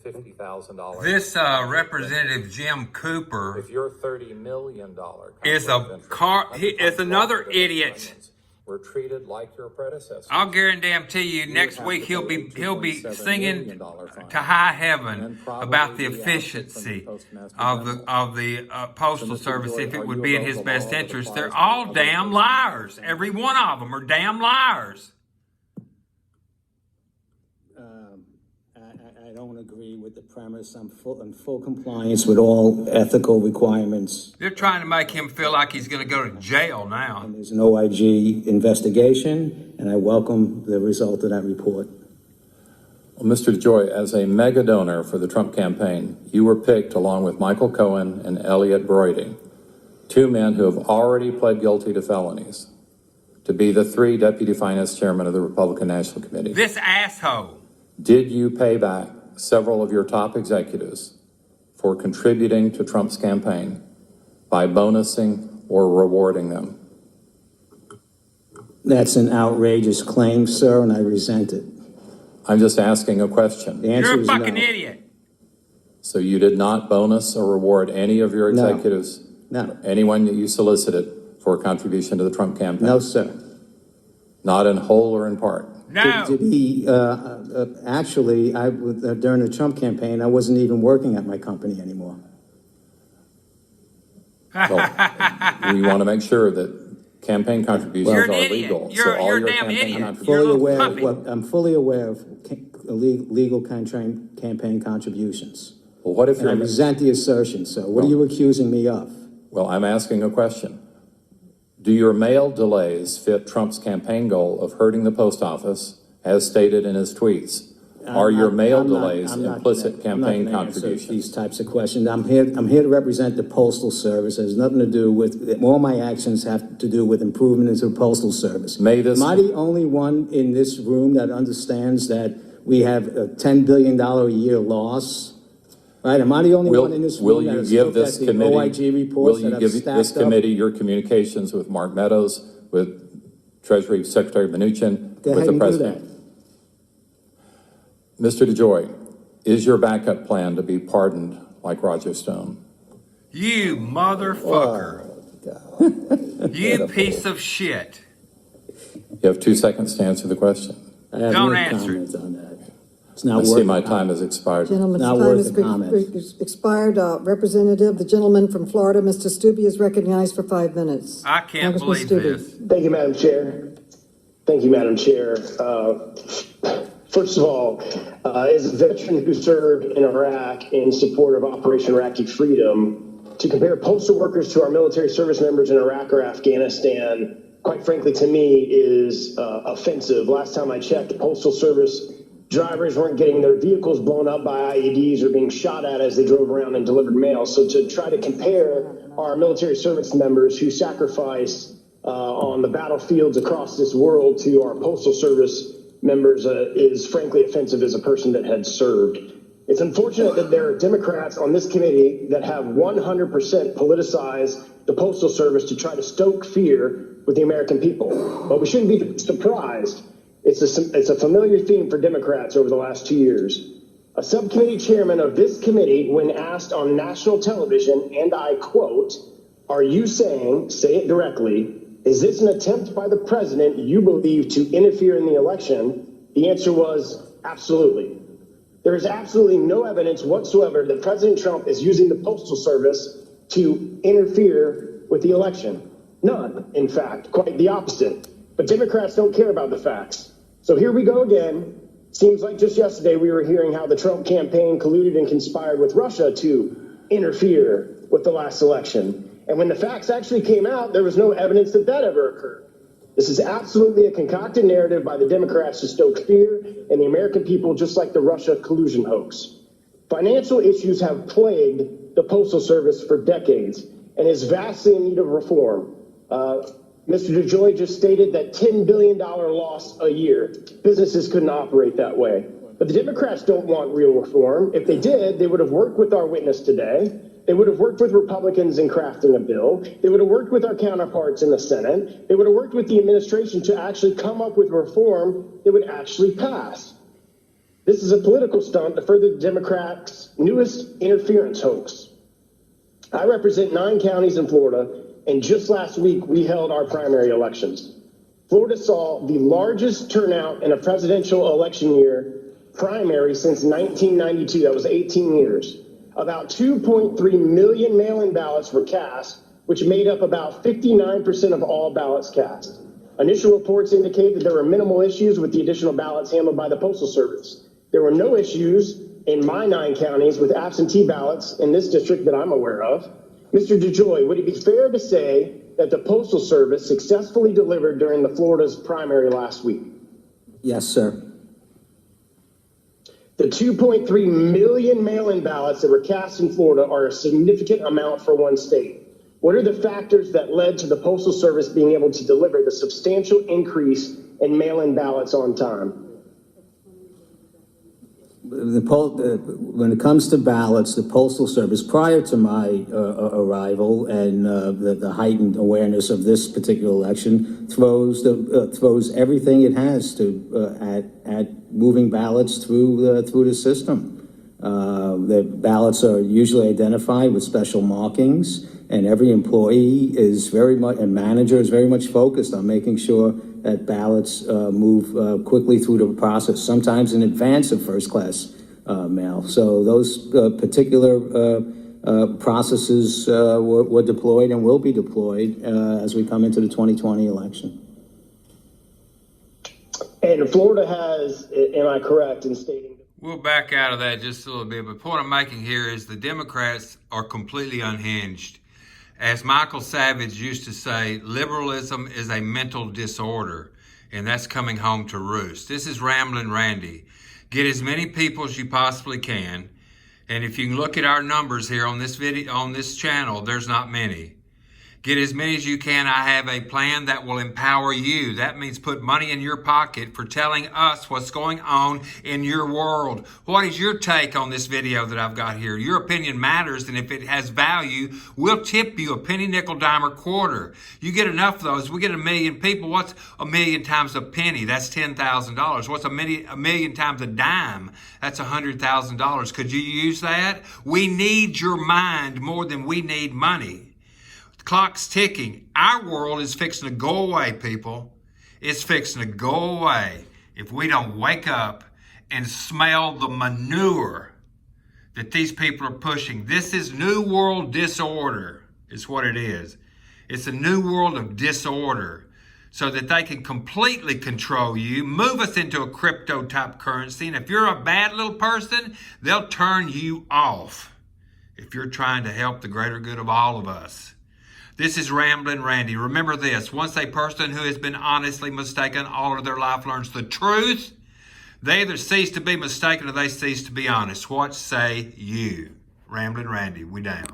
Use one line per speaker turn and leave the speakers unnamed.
$50,000.
This Representative Jim Cooper
If your $30 million
is is another idiot.
were treated like your predecessor.
I'll guarantee you next week he'll be singing to high heaven about the efficiency of the Postal Service if it would be in his best interest. They're all damn liars. Every one of them are damn liars.
I don't agree with the premise. I'm in full compliance with all ethical requirements.
They're trying to make him feel like he's going to go to jail now.
And there's an OIG investigation, and I welcome the result of that report.
Well, Mr. DeJoy, as a mega donor for the Trump campaign, you were picked along with Michael Cohen and Elliot Broidy, two men who have already pled guilty to felonies, to be the three deputy finance chairmen of the Republican National Committee.
This asshole.
Did you pay back several of your top executives for contributing to Trump's campaign by bonusing or rewarding them?
That's an outrageous claim, sir, and I resent it.
I'm just asking a question.
The answer
You're a
is
fucking
no.
idiot.
So you did not bonus or reward any of your executives?
No.
Anyone that you solicited for a contribution to the Trump campaign?
No, sir.
Not in whole or in part?
No.
To be, actually, during the Trump campaign, I wasn't even working at my company anymore.
Well, we want to make sure that campaign contributions
You're an
are
idiot.
legal.
You're
all
a
your
damn
campaign
idiot.
contributions-
You're a little
I'm fully aware of legal campaign contributions.
Well, what if
And I
you're...
resent the assertion, sir. What are you accusing me of?
Well, I'm asking a question. Do your mail delays fit Trump's campaign goal of hurting the post office, as stated in his tweets? Are your mail delays implicit campaign contributions?
These types of questions. I'm here to represent the Postal Service. It has nothing to do with, all my actions have to do with improvement into the Postal Service. Am I the only one in this room that understands that we have a $10 billion a year loss? Right, am I the only one in this room that has looked at the OIG reports that have stacked up? Will you give this committee your communications with Mark Meadows, with Treasury Secretary Mnuchin, with the President? Mr. DeJoy, is your backup plan to be pardoned like Roger Stone?
You motherfucker. You piece of shit.
You have 2 seconds to answer the question.
I have
Don't
no
answer.
comments on that. It's not
I see
worth
my
it.
time has expired.
Gentleman's
Not
time
worth
has
the comment.
expired. Representative, the gentleman from Florida, Mr. Stubbe, is recognized for 5 minutes.
I can't
Congressman
believe
Stubbe.
this.
Thank you, Madam Chair. Thank you, Madam Chair. First of all, as a veteran who served in Iraq in support of Operation Iraqi Freedom, to compare postal workers to our military service members in Iraq or Afghanistan, quite frankly, to me, is offensive. Last time I checked, Postal Service drivers weren't getting their vehicles blown up by IEDs or being shot at as they drove around and delivered mail. So to try to compare our military service members who sacrifice on the battlefields across this world to our Postal Service members is frankly offensive as a person that had served. It's unfortunate that there are Democrats on this committee that have 100% politicized the Postal Service to try to stoke fear with the American people. But we shouldn't be surprised. It's a familiar theme for Democrats over the last 2 years. A subcommittee chairman of this committee, when asked on national television, and I quote, "Are you saying, say it directly, is this an attempt by the president you believe to interfere in the election?" The answer was absolutely. There is absolutely no evidence whatsoever that President Trump is using the Postal Service to interfere with the election. None, in fact, quite the opposite. But Democrats don't care about the facts. So here we go again. Seems like just yesterday we were hearing how the Trump campaign colluded and conspired with Russia to interfere with the last election. And when the facts actually came out, there was no evidence that that ever occurred. This is absolutely a concocted narrative by the Democrats to stoke fear in the American people, just like the Russia collusion hoax. Financial issues have plagued the Postal Service for decades and is vastly in need of reform. Mr. DeJoy just stated that $10 billion loss a year. Businesses couldn't operate that way. But the Democrats don't want real reform. If they did, they would have worked with our witness today. They would have worked with Republicans in crafting a bill. They would have worked with our counterparts in the Senate. They would have worked with the administration to actually come up with reform that would actually pass. This is a political stunt to further the Democrats' newest interference hoax. I represent 9 counties in Florida, and just last week we held our primary elections. Florida saw the largest turnout in a presidential election year primary since 1992. That was 18 years. About 2.3 million mail-in ballots were cast, which made up about 59% of all ballots cast. Initial reports indicate that there were minimal issues with the additional ballots handled by the Postal Service. There were no issues in my 9 counties with absentee ballots in this district that I'm aware of. Mr. DeJoy, would it be fair to say that the Postal Service successfully delivered during the Florida's primary last week?
Yes, sir.
The 2.3 million mail-in ballots that were cast in Florida are a significant amount for one state. What are the factors that led to the Postal Service being able to deliver the substantial increase in mail-in ballots on time?
When it comes to ballots, the Postal Service, prior to my arrival and the heightened awareness of this particular election, throws everything it has to at moving ballots through the system. The ballots are usually identified with special markings, and every employee is very much, and manager is very much focused on making sure that ballots move quickly through the process, sometimes in advance of first-class mail. So those particular processes were deployed and will be deployed as we come into the 2020 election.
And Florida has, am I correct in stating?
We'll back out of that just a little bit, but the point I'm making here is the Democrats are completely unhinged. As Michael Savage used to say, liberalism is a mental disorder, and that's coming home to roost. This is Ramblin' Randy. Get as many people as you possibly can, and if you can look at our numbers here on this video, on this channel, there's not many. Get as many as you can. I have a plan that will empower you. That means put money in your pocket for telling us what's going on in your world. What is your take on this video that I've got here? Your opinion matters, and if it has value, we'll tip you a penny, nickel, dime, or quarter. You get enough of those, we get 1 million people. What's 1 million times a penny? That's $10,000. What's a million times a dime? That's $100,000. Could you use that? We need your mind more than we need money. The clock's ticking. Our world is fixing to go away, people. It's fixing to go away if we don't wake up and smell the manure that these people are pushing. This is New World disorder, is what it is. It's a new world of disorder so that they can completely control you, move us into a crypto type currency, and if you're a bad little person, they'll turn you off if you're trying to help the greater good of all of us. This is Ramblin' Randy. Remember this, once a person who has been honestly mistaken all of their life learns the truth, they either cease to be mistaken or they cease to be honest. What say you? Ramblin' Randy, we down.